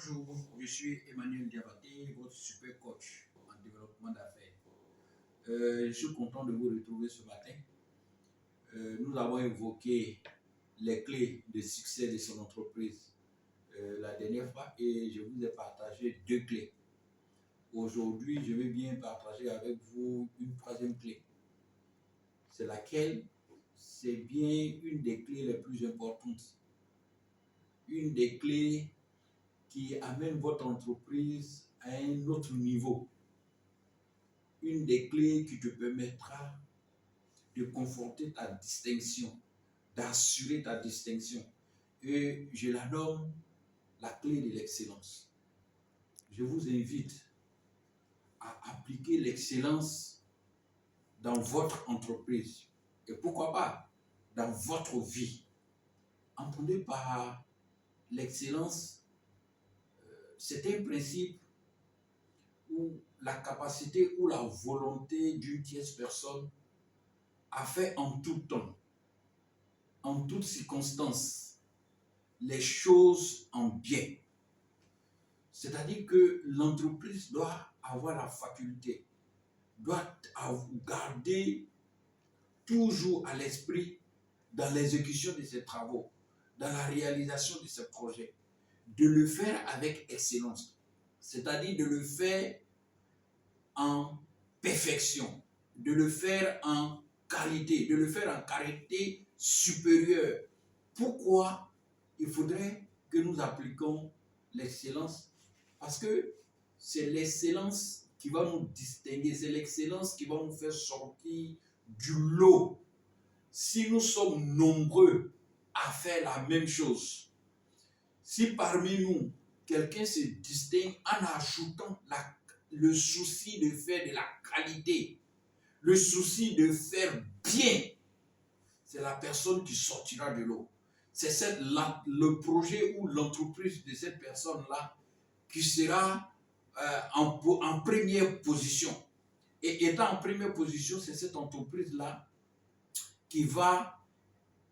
Bonjour, je suis Emmanuel Diabaté, votre super coach en développement d'affaires. Je suis content de vous retrouver ce matin. Nous avons évoqué les clés de succès de son entreprise la dernière fois et je vous ai partagé 2 clés. Aujourd'hui, je vais bien partager avec vous une troisième clé. C'est laquelle c'est bien une des clés les plus importantes. Une des clés qui amène votre entreprise à un autre niveau. Une des clés qui te permettra de conforter ta distinction, d'assurer ta distinction. Et je la nomme la clé de l'excellence. Je vous invite à appliquer l'excellence dans votre entreprise. Et pourquoi pas dans votre vie. Entendez par l'excellence, c'est un principe où la capacité ou la volonté d'une tierce personne a fait en tout temps, en toutes circonstances, les choses en bien. C'est-à-dire que l'entreprise doit avoir la faculté, doit garder toujours à l'esprit dans l'exécution de ses travaux, dans la réalisation de ses projets, de le faire avec excellence. C'est-à-dire de le faire en perfection, de le faire en qualité, de le faire en qualité supérieure. Pourquoi il faudrait que nous appliquions l'excellence? Parce que c'est l'excellence qui va nous distinguer, c'est l'excellence qui va nous faire sortir du lot. Si nous sommes nombreux à faire la même chose, si parmi nous, quelqu'un se distingue en ajoutant le souci de faire de la qualité, le souci de faire bien, c'est la personne qui sortira de l'eau. C'est le projet ou l'entreprise de cette personne-là qui sera en première position. Et étant en première position, c'est cette entreprise-là qui va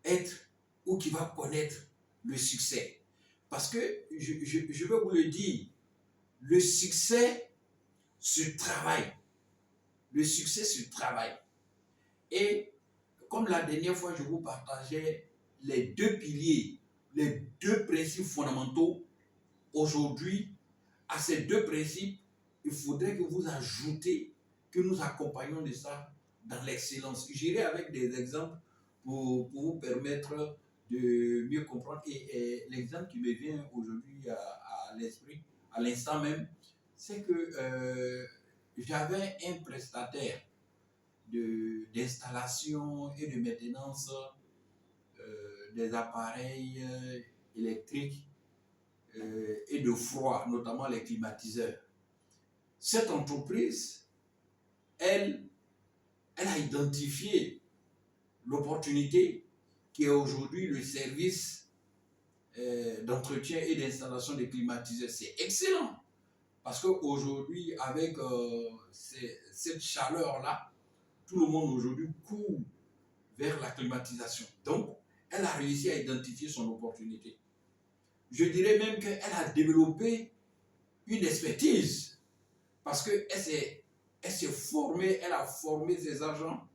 être ou qui va connaître le succès. Parce que, je vais vous le dire, le succès se travaille. Le succès se travaille. Et comme la dernière fois, je vous partageais les 2 piliers, les 2 principes fondamentaux. Aujourd'hui, à ces 2 principes, il faudrait que vous ajoutez, que nous accompagnions de ça dans l'excellence. J'irai avec des exemples pour vous permettre de mieux comprendre. Et l'exemple qui me vient aujourd'hui à l'esprit, à l'instant même, c'est que j'avais un prestataire d'installation et de maintenance des appareils électriques et de froid, notamment les climatiseurs. Cette entreprise, elle a identifié l'opportunité qui est aujourd'hui le service d'entretien et d'installation des climatiseurs. C'est excellent parce qu'aujourd'hui, avec cette chaleur-là, tout le monde aujourd'hui court vers la climatisation. Donc, elle a réussi à identifier son opportunité. Je dirais même qu'elle a développé une expertise parce qu'elle s'est formée, elle a formé ses agents.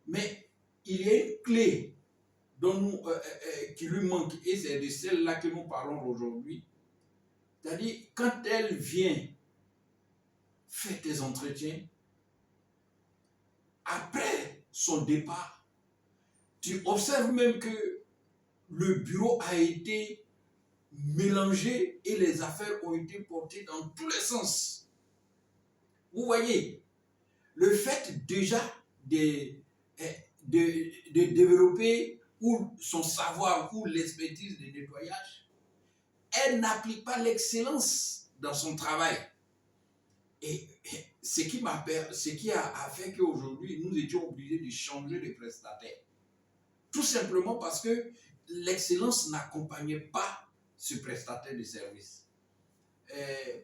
Mais il y a une clé qui lui manque et c'est de celle-là que nous parlons aujourd'hui. C'est-à-dire, quand elle vient faire des entretiens, après son départ, tu observes même que le bureau a été mélangé et les affaires ont été portées dans tous les sens. Vous voyez, le fait déjà de développer ou son savoir ou l'expertise de nettoyage, elle n'applique pas l'excellence dans son travail. Et ce qui a fait qu'aujourd'hui, nous étions obligés de changer de prestataire. Tout simplement parce que l'excellence n'accompagnait pas ce prestataire de service.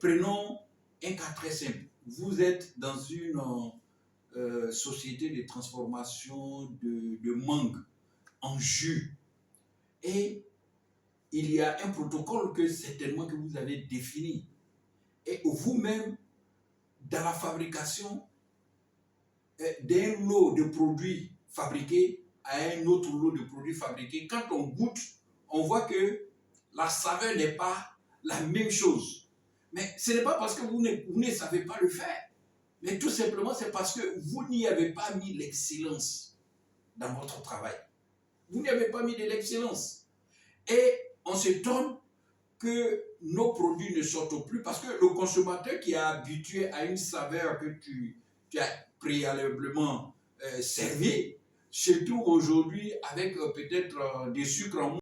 Prenons un cas très simple. Vous êtes dans une société de transformation de mangue en jus. Et il y a un protocole que certainement que vous avez défini. Et vous-même, dans la fabrication d'un lot de produits fabriqués à un autre lot de produits fabriqués, quand on goûte, on voit que la saveur n'est pas la même chose. Mais ce n'est pas parce que vous ne savez pas le faire, mais tout simplement c'est parce que vous n'y avez pas mis l'excellence dans votre travail. Vous n'y avez pas mis de l'excellence. Et on s'étonne que nos produits ne sortent plus parce que le consommateur qui est habitué à une saveur que tu as préalablement servi se trouve aujourd'hui avec peut-être des sucres en moins.